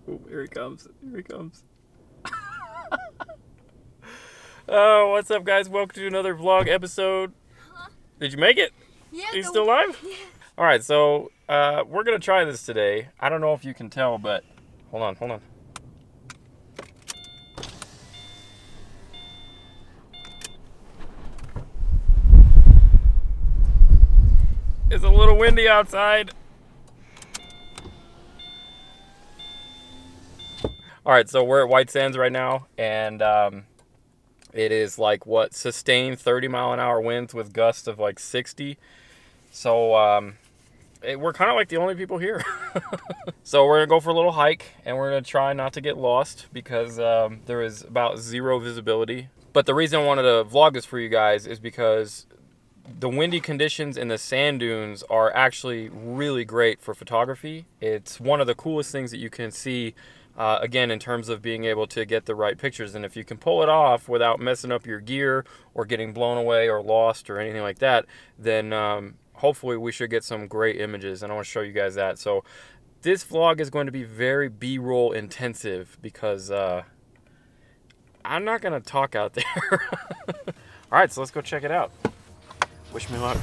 Oh, here he comes. Here he comes. Oh, what's up, guys? Welcome to another vlog episode. Huh? Did you make it? Yeah. Are you still alive? Yeah. All right, so we're gonna try this today. I don't know if you can tell, but hold on. It's a little windy outside. All right, so we're at White Sands right now, and it is like what, sustained 30-mile-an-hour winds with gusts of like 60. So we're kind of like the only people here. So we're gonna go for a little hike, and we're gonna try not to get lost because there is about zero visibility. But the reason I wanted to vlog this for you guys is because the windy conditions in the sand dunes are actually really great for photography. It's one of the coolest things that you can see, again, in terms of being able to get the right pictures. And if you can pull it off without messing up your gear or getting blown away or lost or anything like that, then hopefully we should get some great images, and I want to show you guys that. So this vlog is going to be very B-roll intensive because I'm not going to talk out there. All right, so let's go check it out. Wish me luck.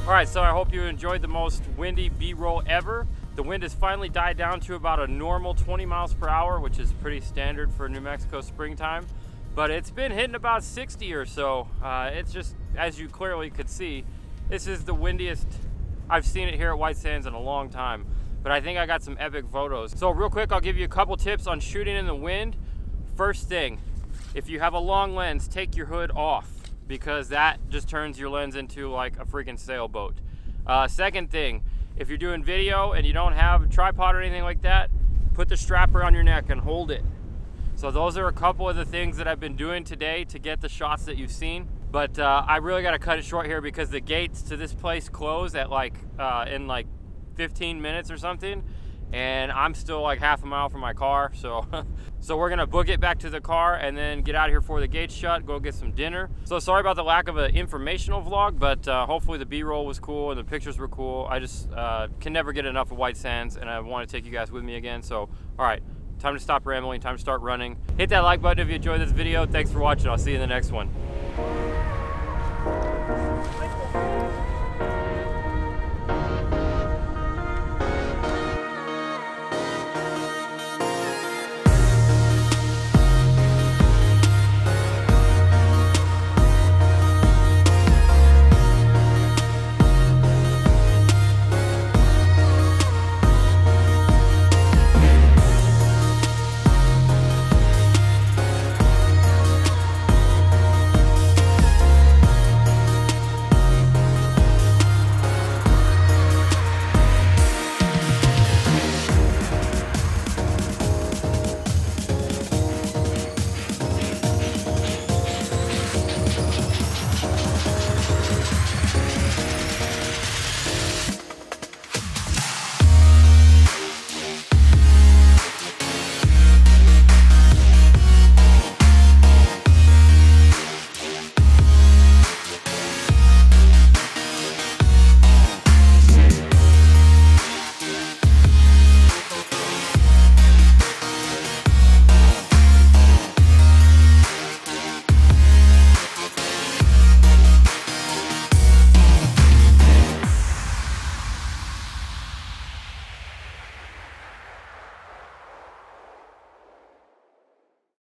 Alright, so I hope you enjoyed the most windy B-roll ever. The wind has finally died down to about a normal 20 miles per hour, which is pretty standard for New Mexico springtime. But it's been hitting about 60 or so. It's just, as you clearly could see, this is the windiest I've seen it here at White Sands in a long time. But I think I got some epic photos. So real quick, I'll give you a couple tips on shooting in the wind. First thing, if you have a long lens, take your hood off, because that just turns your lens into like a freaking sailboat. Second thing, if you're doing video and you don't have a tripod or anything like that, put the strap around your neck and hold it. So those are a couple of the things that I've been doing today to get the shots that you've seen. But I really got to cut it short here because the gates to this place close at like in like 15 minutes or something, and I'm still like half a mile from my car, so so we're gonna book it back to the car and then get out of here before the gates shut, go get some dinner. So sorry about the lack of an informational vlog, but hopefully the B-roll was cool and the pictures were cool. I just can never get enough of White Sands, and I want to take you guys with me again. So all right, time to stop rambling, time to start running. Hit that like button if you enjoyed this video. Thanks for watching. I'll see you in the next one.